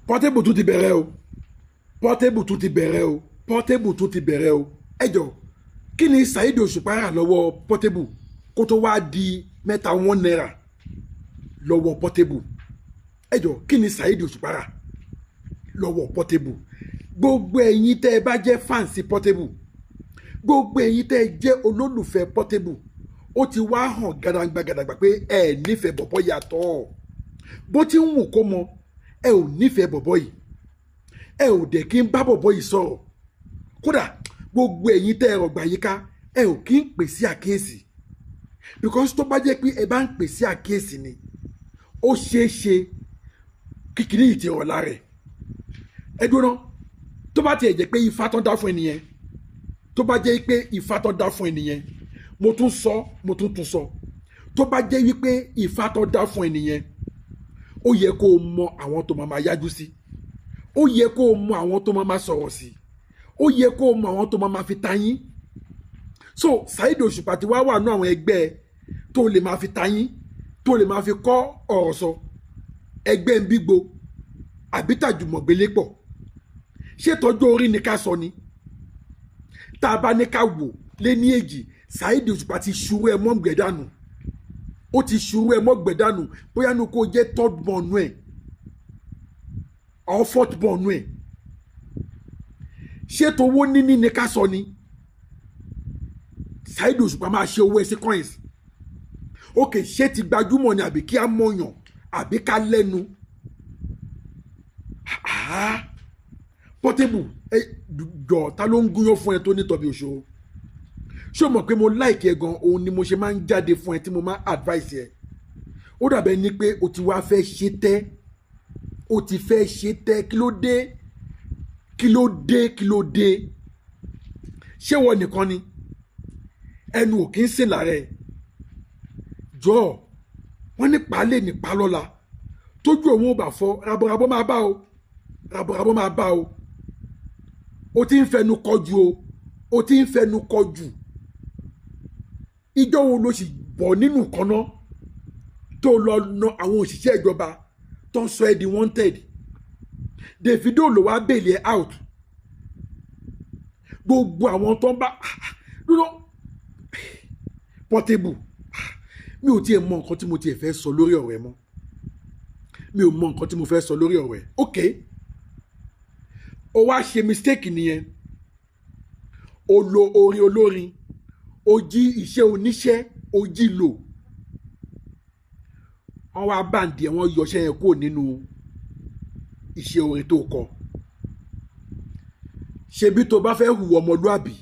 Portable tún ti bẹ̀rẹ̀ o. Portable tún ti bẹ̀rẹ̀ o. Portable tún ti bẹ̀rẹ̀ o. Ẹ jọ̀ọ́ kí ni Saheed Òṣùpá rà lọ́wọ́ Portable kó tó wá di mẹ́ta £1 lọ́wọ́ Portable? Ẹ jọ̀ọ́ kí ni Saheed Òṣùpá rà lọ́wọ́ Portable? Gbogbo ẹ̀yin tẹ́ ẹ bá jẹ́ fans Portable, gbogbo ẹ̀yin tẹ́ ẹ jẹ́ olólùfẹ́ Portable, ó ti wá hàn gàdàgbà pé ẹ nífẹ̀ẹ́ bọ̀bọ̀ yàtọ̀. Bó ti ń wù kó mọ, ẹ ò nífẹ̀ẹ́ bọ̀bọ̀ yìí, ẹ ò dẹ̀ kí ń bá bọ̀bọ̀ yìí sọ̀rọ̀. Kódà gbogbo ẹ̀yin tẹ́ ẹ rọ̀gbà yíká, ẹ ò kí ń pè sí àkíyèsí, because tó bá jẹ́ pé ẹ bá ń pè sí àkíyèsí ni ó ṣeé ṣe kíkiri yìí ti rọ̀ lára ẹ̀. Ẹ dúró náà, tó bá tiẹ̀ jẹ́ pé ifá tó dá fún ẹnìyẹn, tó bá jẹ́ pé ifá tó dá fún ẹnìyẹn, mo tún sọ, mo tún sọ, tó bá jẹ́ wípé ifá tó dá fún ẹnìyẹn, ó yẹ kó o mọ àwọn tó máa yájú sí, ó yẹ kó o mọ àwọn tó máa sọ̀rọ̀ sí, ó yẹ kó o mọ àwọn tó máa fi tayín. So Saheed Òṣùpá ti wá wà nú àwọn ẹgbẹ́ tó lè máa fi tayín, tó lè máa fi kọ́ ọ̀rọ̀ sọ. Ẹgbẹ́ ń bígbo àbí tàjùmọ̀gbélé pọ̀, ṣé tọ́jú orí ni ká sọ ni? Tá a bá ní ká wò lé ní èjì, Saheed Òṣùpá ti ṣurú ẹ mọ́ gbẹ̀dánù, ó ti ṣurú ẹ mọ́ gbẹ̀dánù, bóyá ní kó jẹ́ third born ẹ̀ or fourth born ẹ̀. Ṣé tówó níní ni ká sọ ni? Saheed Òṣùpá máa ṣe owó ẹ sí coins. Ok, ṣé ti gbajúmọ̀ ni àbí kí á mọ̀yàn àbí ká lẹ́nu? Portable jọ ta ló ń gúnyán fún ẹ tó ní tọ̀bí òṣòro? Ṣé o mọ̀ pé mo like ẹ gan, òun ni mo ṣe máa ń jáde fún ẹ tí mo máa advice ẹ. Ó dàbẹ̀ ni pé o ti wá fẹ́ ṣe tẹ́, o ti fẹ́ ṣe tẹ́, kí ló dé? Kí ló dé? Kí ló dé? Ṣé wọ́n nìkan ni? Ẹnu ò kí ń sè lára ẹ̀. Jọ wọ́n ní pàálẹ̀ ní pálọ́la, tójú òun ò bá fọ́ rabọ́rabọ́ máa bá o, rabọ́rabọ́ máa bá o. O ti ń fẹnu kọjú o, o ti ń fẹnu kọjú. Ìjọ wo ló sì bọ̀ nínú kan náà tó lọ na àwọn òṣìṣẹ́ ìjọba tó ń sọ ẹ́ di wanted? Davido ló wá bail ẹ out. Gbogbo àwọn tó ń bá dúró Portable, mi ò tiẹ̀ mọ nǹkan tí mo tiẹ̀ fẹ́ sọ lórí ọ̀rọ̀ ẹ mọ́. Mi ò mọ nǹkan tí mo fẹ́ sọ lórí ọ̀rọ̀ ẹ. Ok, o wá ṣe mistake nìyẹn, o lo orin olórin, o jí iṣẹ́ oníṣẹ́, o jí lò. Wọ́n wá báǹdì ẹ̀, wọ́n yọṣẹ́ yẹn kúrò nínú iṣẹ́ orin tó kọ. Ṣebí tó bá fẹ́ hùwà ọmọlúàbí,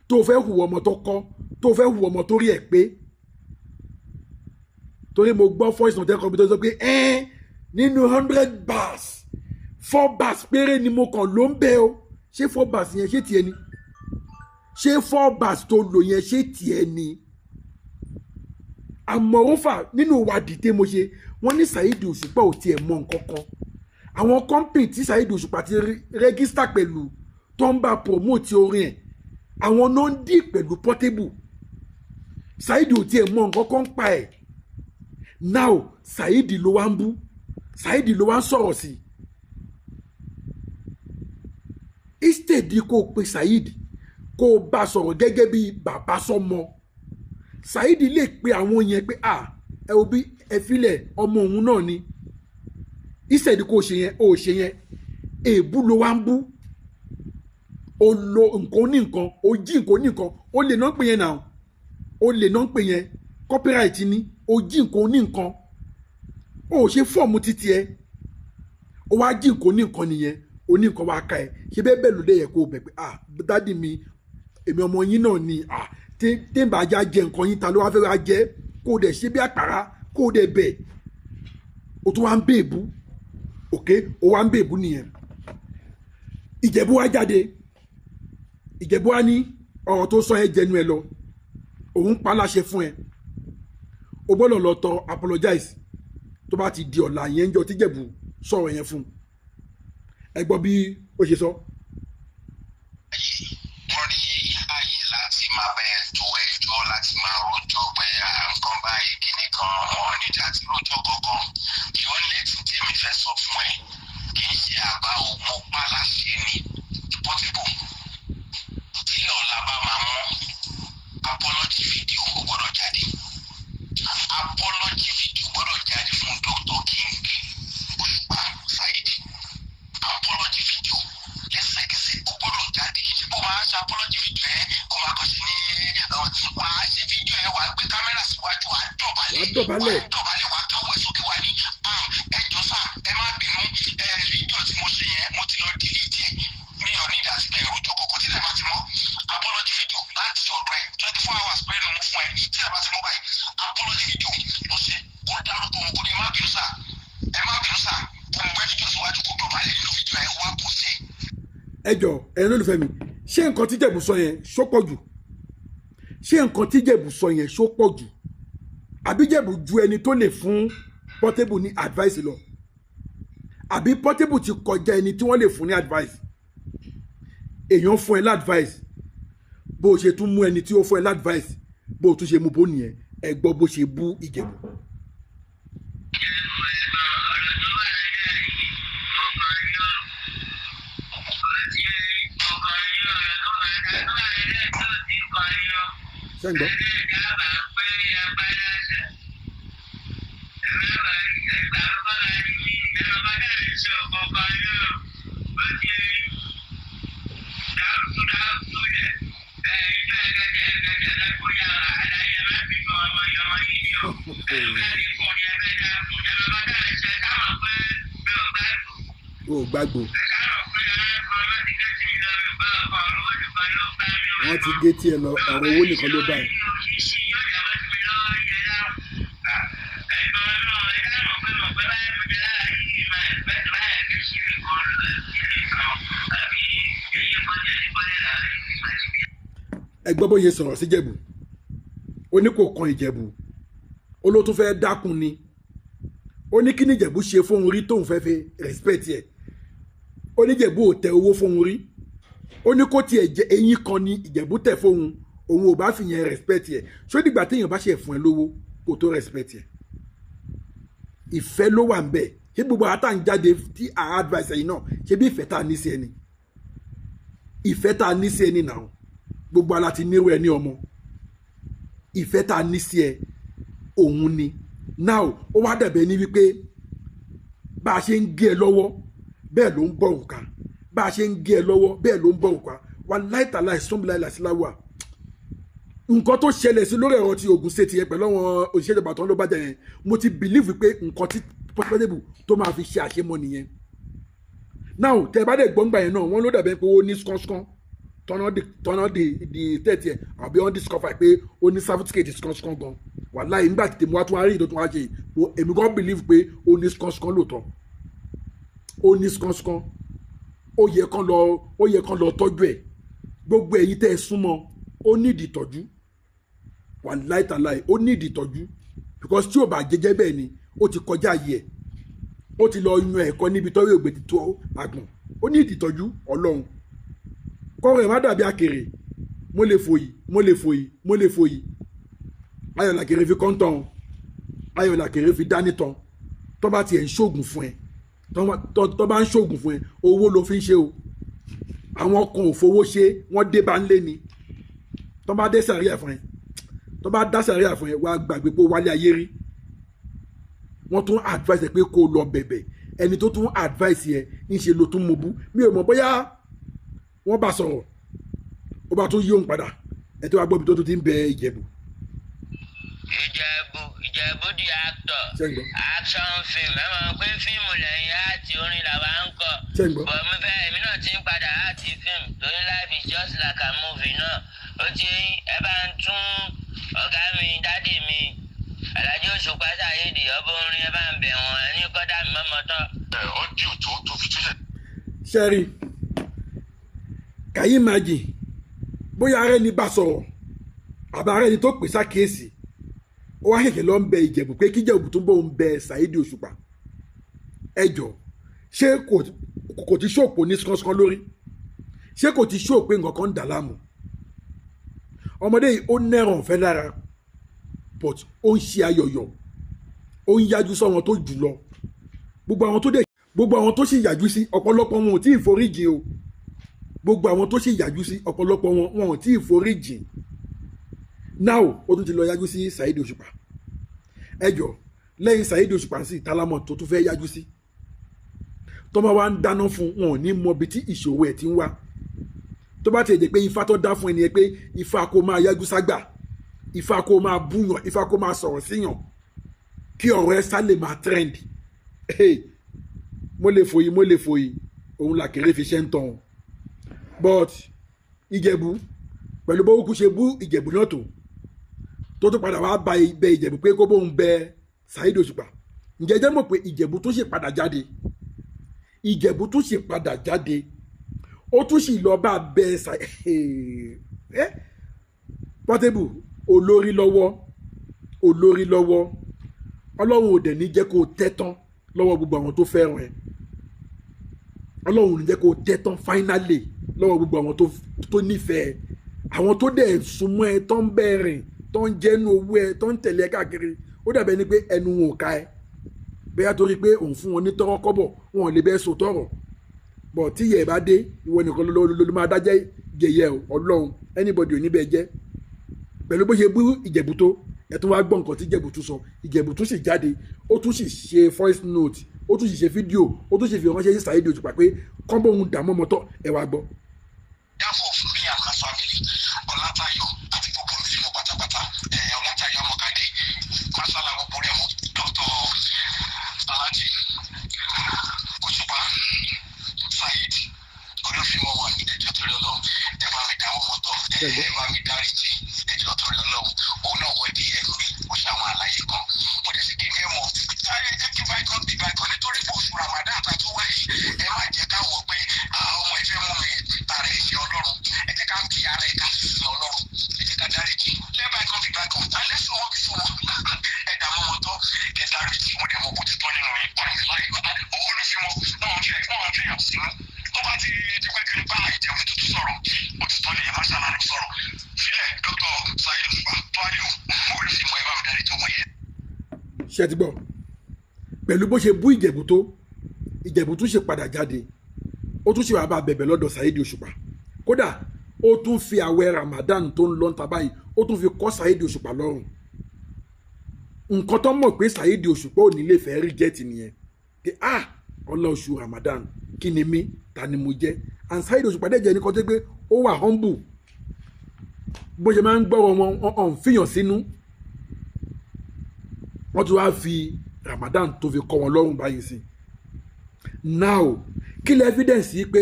tó fẹ́ hùwà ọmọ tó kọ́, tó fẹ́ hùwà ọmọ tó rí ẹ̀ pé, torí mo gbọ́ voice note ẹ̀kọ́ mi tó sọ pé nínú 100 bars 4 bars péré ni mo kàn ló ń bẹ o. Ṣé 4 bars yẹn ṣé tiẹ̀ ni? Ṣé 4 bars tó lò yẹn ṣé tiẹ̀ ni? Àmọ́rófà nínú ìwádìí tí mo ṣe, wọ́n ní Saheed Òṣùpá ò tiẹ̀ mọ nǹkan kan. Àwọn company tí Saheed Òṣùpá ti register pẹ̀lú tó ń bá promote orin ẹ̀, àwọn náà ń dì pẹ̀lú Portable. Saheed ò tiẹ̀ mọ nǹkan kan pa ẹ̀. Now Saheed ló wá ń bú, Saheed ló wá ń sọ̀rọ̀ sí. Instead kó o pe Saheed, kó o bá sọ̀rọ̀ gẹ́gẹ́ bí bàbá sọ́mọ. Saheed lè pe àwọn yẹn pé ẹ wo bí ẹ filẹ̀ ọmọ òun náà ni. Instead kó o ṣe yẹn, o ò ṣe yẹn. Èébú ló wá ń bú. O lo nǹkan ní nǹkan, o jí nǹkan ní nǹkan, o lè náà pè yẹn náà. O lè náà pè yẹn copyright ni, o jí nǹkan ní nǹkan. O ò ṣe fọ́ọ̀mù títí ẹ. O wá jí nǹkan ní nǹkan nìyẹn, o ní nǹkan wá ká ẹ. Ṣé bẹ́ẹ̀ bẹ́ẹ̀ ló dé yẹ kó o bẹ̀ pé dádì mi, èmi ọmọ yín náà ni, tí ń bá já jẹ nǹkan yín ta ló wá fẹ́ wá jẹ, kó o dẹ̀ ṣe bí àpárá, kó o dẹ̀ bẹ̀. O tún wá ń bèèbú. Ok, o wá ń bèèbú nìyẹn. Ìjẹ̀bú wá jáde. Ìjẹ̀bú wá ní ọ̀rọ̀ tó sọ ẹ jẹnu ẹ lọ. Òun pa láṣẹ fún ẹ. O gbọ́dọ̀ lọ tọ apologize tó bá ti di ọ̀la yẹn jọ tí Ìjẹ̀bú sọ̀rọ̀ yẹn fún. Ẹ gbọ́ bí ó ṣe sọ. Wọ́n rí ààyè láti máa bẹ tó ẹjọ́ láti máa rojọ́ pé nǹkan báyìí kíní kan wọn níjà tí rojọ́ kankan. The only thing tí èmi fẹ́ sọ fún ẹ kì í àbá o mo pa láṣẹ ni Portable tí ọ̀la bá máa mọ́ apology video ó gbọ́dọ̀ jáde apology video gbọ́dọ̀ jáde fún Dr. King Òṣùpá Saheed apology video lẹ́sẹ̀kẹsẹ̀ ó gbọ́dọ̀ jáde bó máa ṣe apology video ẹ̀ kó máa kọ́ sí ní wàá ṣe video ẹ̀ wàá gbé kámẹ́rà síwájú wàá dọ̀bálẹ̀ wàá káwọ́ ẹ̀ sókè wàá ní ẹjọ́ sá ẹ má bínú fídíò tí mo ṣe yẹn mo ti lọ delete ẹ̀ mi ò ní ìdásí pé èròjọ kọ̀ọ̀kan tí ẹ bá ti mọ́ apology video láti ọ̀dọ̀ ẹ̀ 24 hours pé ni mo fún ẹ tí ẹ bá ti mọ́ báyìí apology video lọ sí kó dárúkọ wọn kó ní ẹ má bínú sá kó mo gbé fídíò síwájú kó dọ̀bálẹ̀ nínú fídíò ẹ̀ wá pọ̀ sí. ẹ jọ ẹ̀yin olólùfẹ́ mi ṣé nǹkan tí Jẹ̀bú sọ yẹn ṣó pọ̀ jù ṣé nǹkan tí Jẹ̀bú sọ yẹn ṣó pọ̀ jù àbí Jẹ̀bú ju ẹni tó lè fún Portable ní advice lọ àbí Portable ti kọjá ẹni tí wọ́n lè fún ní advice èèyàn fún ẹ ládvice bó o ṣe tún mú ẹni tí ó fún ẹ ládvice bó o tún ṣe mú bó nìyẹn ẹ gbọ́ bó ṣe bú Ìjẹ̀bú. Sẹ́ńgbọ́. O gbàgbọ́ wọ́n ti gé tiẹ̀ lọ ọ̀rọ̀ owó nìkan ló bá ẹ̀. ẹ gbọ́ bóyá sọ̀rọ̀ sí Ìjẹ̀bú ó ní kò kan Ìjẹ̀bú ó ló tún fẹ́ dákun ni ó ní kí ni Ìjẹ̀bú ṣe fóun rí tóun fẹ́ fi respect ẹ̀ ó ní Ìjẹ̀bú ò tẹ owó fóun rí ó ní kó tiẹ̀ jẹ eyín kan ní Ìjẹ̀bú tẹ̀ fóun òun ò bá fi yẹn respect ẹ̀ ṣó dìgbà téèyàn bá ṣe fún ẹ lówó kó tó respect ẹ̀ ìfẹ́ ló wà ń bẹ̀ ṣé gbogbo àtà ń jáde tí à advice yìí náà ṣé bí ìfẹ́ tá a ní sí ẹni ìfẹ́ tá a ní sí ẹni náà gbogbo ala ti nírú ẹ ní ọmọ ìfẹ́ tá a ní sí ẹ òun ni now ó wá dàbẹ̀ ní wípé bá a ṣe ń gé ẹ lọ́wọ́ bẹ́ẹ̀ ló ń bọ̀ òǹkà bá a ṣe ń gé ẹ lọ́wọ́ bẹ́ẹ̀ ló ń bọ̀ òǹkà wà láìtàláì sọ́nbìláì làṣíláwà nǹkan tó ṣẹlẹ̀ sí lórí ẹ̀rọ ti Ògùn State yẹn pẹ̀lú àwọn òṣìṣẹ́ ìjọba tó ń lọ bá jẹ yẹn mo ti believe pé nǹkan tí Portable tó máa fi ṣe àṣemọ nìyẹn now tẹ bá dẹ̀ gbọ́ngbà yẹn náà wọ́n ló dàbẹ̀ pé ó ní skánskán tọ́nà di tẹ́tì ẹ̀ àbí wọ́n discover pé ó ní certificate skánskán gan wàláhì nígbà tí tèmi wá tún wá rí ìdó tún wá ṣe èmi gan believe pé ó ní skánskán lóòótọ́ ó ní skánskán ó yẹ kán lọ tọ́jú ẹ̀ gbogbo ẹ̀yin tẹ́ ẹ súnmọ́ ó nídìí tọ́jú wàláhì tàláhì ó nídìí tọ́jú because tí ò bá jẹjẹ bẹ́ẹ̀ ni ó ti kọjá ayé ẹ̀ ó ti lọ yan ẹ̀kọ́ níbi tọ́wé ògbé ti tó àgbọ̀n ó nídìí tọ́jú Ọlọ́run kọ́rọ̀ ẹ̀ má dàbí àkèrè mo lè fòyì ayọ̀ làkèrè fi kọ́ńtàn ayọ̀ làkèrè fi dání tán tó bá tiẹ̀ ń ṣoògùn fún ẹ tó bá ń ṣoògùn fún ẹ owó ló fi ń ṣe o àwọn kan ò fowó ṣe wọ́n dé bá ń lé ni tó bá dé sàríà fún ẹ tó bá dá sàríà fún ẹ wàá gbàgbé pé wálé ayé rí wọ́n tún advice ẹ pé kó lọ bẹ̀bẹ̀ ẹni tó tún advice ẹ ń ṣe ló tún mọ bú mi ò mọ̀ bóyá wọ́n bá sọ̀rọ̀ ó bá tún yí òun padà ẹ tó wá gbọ́ bí tó tún ti ń bẹ Ìjẹ̀bú. Ìjẹ̀bú di actor action film ẹ mọ̀ pé fíìmù lẹ́yìn àti orin làwa ń kọ bọ̀ mi fẹ́ èmi náà ti ń padà láti fíìmù torí life is just like a movie náà ó ti ẹ bá ń tún ọ̀gá mi dádì mi Alhaji Òṣùpá Saheed ọba orin ẹ bá ń bẹ̀ wọ́n ẹni kọ́dà mi mọ́mọ́ tán. ọdún tó fi túlẹ̀. sẹ́rí kàyí májì bóyá ara ẹni bá sọ̀rọ̀ àbá ara ẹni tó pè sákèésì ó wá kẹ̀kẹ́ lọ ń bẹ Ìjẹ̀bú pé kí Ìjẹ̀bú tó ń bọ̀ ń bẹ Saheed Òṣùpá ẹjọ́ ṣé kò ti ṣòpò ní skánskán lórí ṣé kò ti ṣòpò nǹkan kan ń dà láàmú ọmọdé yìí ó nẹ́ràn fẹ́ lára but ó ń ṣe ayọ̀yọ̀ ó ń yájú sọ́wọ́n tó jù lọ gbogbo àwọn tó dé gbogbo àwọn tó sì yàjú sí ọ̀pọ̀lọpọ̀ wọn ò tí ì foríjì o gbogbo àwọn tó sì yàjú sí ọ̀pọ̀lọpọ̀ wọn ò tí ì foríjì now ó tún ti lọ yájú sí Saheed Òṣùpá ẹjọ́ lẹ́yìn Saheed Òṣùpá sí tálámọ̀ tó tún fẹ́ yájú sí tó máa wá ń dáná fún wọn ò ní mọ ibi tí ìṣòro ẹ̀ ti ń wá tó bá tiẹ̀ jẹ́ pé ifá tó dá fún ẹni ẹ pé ifá kó máa yájú ságbà ifá kó máa búyàn ifá kó máa sọ̀rọ̀ síyàn kí ọ̀rọ̀ ẹ sá lè máa trend mo lè fòyí òun là kéré fi ṣe ń tàn but Ìjẹ̀bú pẹ̀lú bó kú ṣe bú Ìjẹ̀bú náà tó tún padà wá bẹ Ìjẹ̀bú pé kó bóun bẹ Saheed Òṣùpá ǹjẹ́ jẹ́ mọ̀ pé Ìjẹ̀bú tó ṣe padà jáde ó tún sì lọ bá bẹ Portable olórí lọ́wọ́ Ọlọ́run ò dẹ̀ ní jẹ́ kó tẹ́ tán lọ́wọ́ gbogbo àwọn tó fẹ́ràn ẹ̀ Ọlọ́run ò ní jẹ́ kó tẹ́ tán finally lọ́wọ́ gbogbo àwọn tó nífẹ̀ẹ́ àwọn tó dẹ̀ súnmọ́ ẹ tó ń bẹ̀rìn tó ń jẹ́nu owó ẹ tó ń tẹ̀lé ẹ káàkiri ó dàbẹ̀ ni pé ẹnu wọn ò ká ẹ bẹ́ẹ̀ torí pé òun fún wọn ní tọ́rọ́ kọ́bọ̀ wọn ò lè bẹ́ẹ̀ so tọ̀rọ̀ bọ̀ tí yẹ̀ bá dé ìwọ nìkan ló máa dájẹ́ yẹ̀yẹ́ Ọlọ́run anybody ò ní bẹ́ẹ̀ jẹ́ pẹ̀lú bó ṣe bú Ìjẹ̀bú tó ẹ tún wá gbọ́ nǹkan tí Ìjẹ̀bú tún sọ Ìjẹ̀bú tún sì jáde ó tún sì ṣe voice note ó tún sì ṣe fídíò ó tún sì fi ránṣẹ́ sí Saheed Òṣùpá pé kọ́ńbó òun dààmú mọ́tọ́ ẹ wá gbọ́. Therefore, for me and my family, Ọlátayọ̀ àti gbogbo mi fún pátápátá Ọlátayọ̀ Amọ̀kadé masala gbogbo rẹ̀ mú Dr. Alhaji Òṣùpá Saheed olùfimọ́ wà ní ẹjọ́ torí Ọlọ́run ẹ bá mi dáwọ́ mọ́tọ́ ẹ bá mi dáríjì ẹjọ́ torí Ọlọ́run òun náà wọ bí ẹrù mi ó ṣàwọn àlàyé kan mo dẹ̀ sì kí ni ẹ mọ̀ ẹ jẹ́ kí báyìí bí báyìí nítorí pé oṣù Ramadan àtàtú wáyé ẹ má jẹ́ ká wọ pé ọmọ ìfẹ́ mú mi tara ẹ̀ṣẹ̀ Ọlọ́run ẹ jẹ́ ká kí ara ẹ̀ ká sì sí Ọlọ́run ẹ jẹ́ ká dáríjì lẹ́bàá bí báyìí alẹ́ sọ wọ́n bí fún wọn ẹ dààmú mọ́tọ́ ẹ dáríjì mo dẹ̀ mọ́ kó ti tọ́ nínú yín owó olùfimọ́ náà fi hàn sínú tó bá ti di pé kiri bá Ìjẹ̀bú tuntun sọ̀rọ̀ ó ti tọ́ nìyẹn má ṣàlàyé sọ̀rọ̀ sílẹ̀ Dr. Saheed Òṣùpá tó wá ní olùfimọ́ ẹ bá mi dáríjì ọmọ yẹn. ṣé ẹ ti gbọ́ pẹ̀lú bó ṣe bú Ìjẹ̀bú tó Ìjẹ̀bú tún ṣe padà jáde ó tún ṣe wàá bá bẹ̀bẹ̀ lọ́dọ̀ Saheed Òṣùpá kódà ó tún fi àwẹ̀ Ramadan tó ń lọ ta báyìí ó tún fi kọ́ Saheed Òṣùpá lọ́rùn nǹkan tó mọ̀ pé Saheed Òṣùpá ò ní lè fẹ́ rí jẹ́ẹ̀tì nìyẹn pé ọlá oṣù Ramadan kí ni mí ta ni mo jẹ́ and Saheed Òṣùpá dẹ̀ jẹ́ ní kọ́tẹ́ pé ó wà humble bó ṣe máa ń gbọ́rọ̀ wọn ọ̀n fìyàn sínú wọ́n tún wá fi Ramadan tó fi kọ́ wọn lọ́rùn báyìí sí now kí lè evidence yìí pé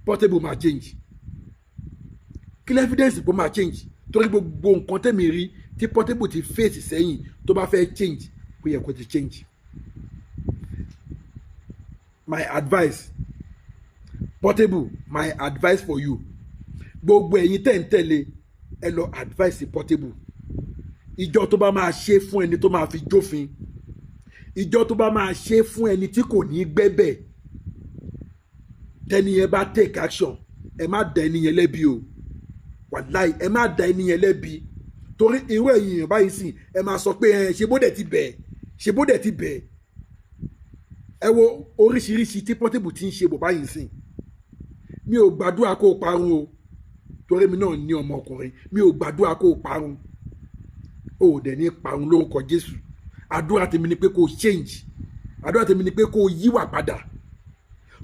Portable máa change kí lè evidence pé máa change torí gbogbo nǹkan tẹ̀mí rí tí Portable ti face sẹ́yìn tó bá fẹ́ change kó yẹ kó ti change my advice Portable my advice for you gbogbo ẹ̀yin tẹ̀ ń tẹ̀lé ẹ lọ advice Portable ìjọ tó bá máa ṣe fún ẹni tó máa fi jófin ìjọ tó bá máa ṣe fún ẹni tí kò ní gbẹ́bẹ̀ tẹ́ni yẹn bá take action ẹ má dá ẹni yẹn lẹ́bi o wàláì ẹ má dá ẹni yẹn lẹ́bi torí irú ẹ̀yin èèyàn báyìí sìn ẹ máa sọ pé ṣe bó dẹ̀ ti bẹ̀ ẹ wo oríṣiríṣi tí Portable ti ń ṣe bọ̀ báyìí sìn mi ò gbàdúrà kó o parun o torí mi náà ní ọmọkùnrin mi ò gbàdúrà kó o parun o ò dẹ̀ ní parun lórúkọ Jésù àdúrà tèmi ni pé kó o change àdúrà tèmi ni pé kó o yíwà padà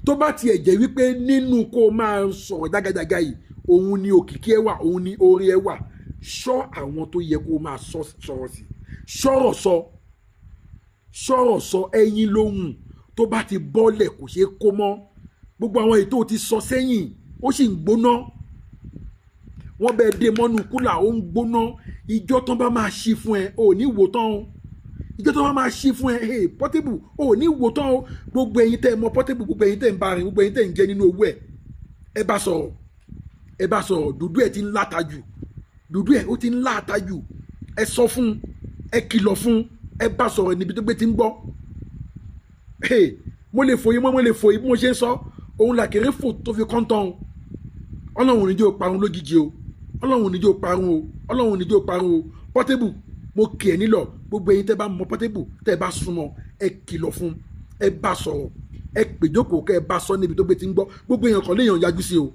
tó bá tiẹ̀ jẹ́ wípé nínú kó o máa sọ̀rọ̀ jágajàga yìí òun ni òkìkí ẹ wà òun ni orí ẹ wà ṣọ́ àwọn tó yẹ kó o máa sọ̀rọ̀ sí sọ̀rọ̀ sọ ẹyin lóhùn tó bá ti bọ́lẹ̀ kò ṣeé kó mọ́ gbogbo àwọn ètò ti sọ sẹ́yìn ó sì ń gbóná wọ́n bẹ dé mọ́nú kúlà ó ń gbóná ìjọ tán bá máa ṣí fún ẹ ò ní wò tán o ìjọ tán bá máa ṣí fún ẹ Portable ò ní wò tán o gbogbo ẹ̀yin tẹ́ ẹ mọ̀ Portable gbogbo ẹ̀yin tẹ́ ẹ ń bá rìn gbogbo ẹ̀yin tẹ́ ẹ ń jẹ nínú owó ẹ bá sọ̀rọ̀ dúdú ẹ ti ń látajù dúdú ẹ ó ti ń látajù ẹ sọ fún ẹ kìlọ̀ fún ẹ bá sọ̀rọ̀ níbi tó gbé ti ń gbọ́ mo lè fòye bí mo ṣe ń sọ òun là kéré fò tó fi kọ́ńtàn Ọlọ́run níjó parun lójijì o Ọlọ́run níjó parun o Portable mo kì ẹ́ nílọ̀ gbogbo ẹ̀yin tẹ́ bá mọ̀ Portable tẹ́ bá súnmọ́ ẹ kìlọ̀ fún ẹ bá sọ̀rọ̀ ẹ pè jókòó kẹ́ ẹ bá sọ níbi tó gbé ti ń gbọ́ gbogbo èèyàn kan léèyàn yájú sí o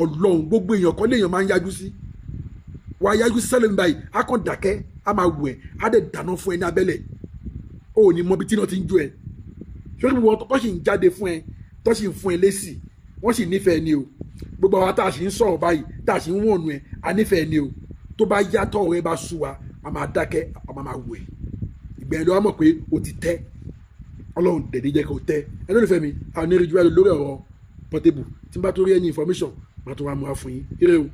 ọlọ́run gbogbo èèyàn kan léèyàn máa ń yájú sí wàá yájú sí sẹ́lẹ̀ báyìí á kàn dákẹ́ á máa wù ẹ́ á dẹ̀ dáná fún ẹ ní abẹ́lẹ̀ o ò ní mọ ibi tí náà ti ń jó ẹ sórí wọn tó sì ń jáde fún ẹ tó sì ń fún ẹ lésì wọ́n sì nífẹ̀ẹ́ ni o gbogbo àwọn tá a sì ń sọ̀rọ̀ báyìí tá a sì ń wọ̀nù ẹ a nífẹ̀ẹ́ ni o tó bá yàtọ̀ ọ̀rẹ́ bá sú wa a máa dákẹ́ a máa wù ẹ́ ìgbẹ̀yìn ló wá mọ̀ pé o ti tẹ́ ọlọ́run dẹ̀dẹ̀ jẹ́ kó tẹ́ ẹ lónìí fẹ́mi àwọn onírìnjú ẹ lórí ọ̀rọ̀ Portable tí n bá tó rí ẹni information máa tó wá mú wa fún yín ire o.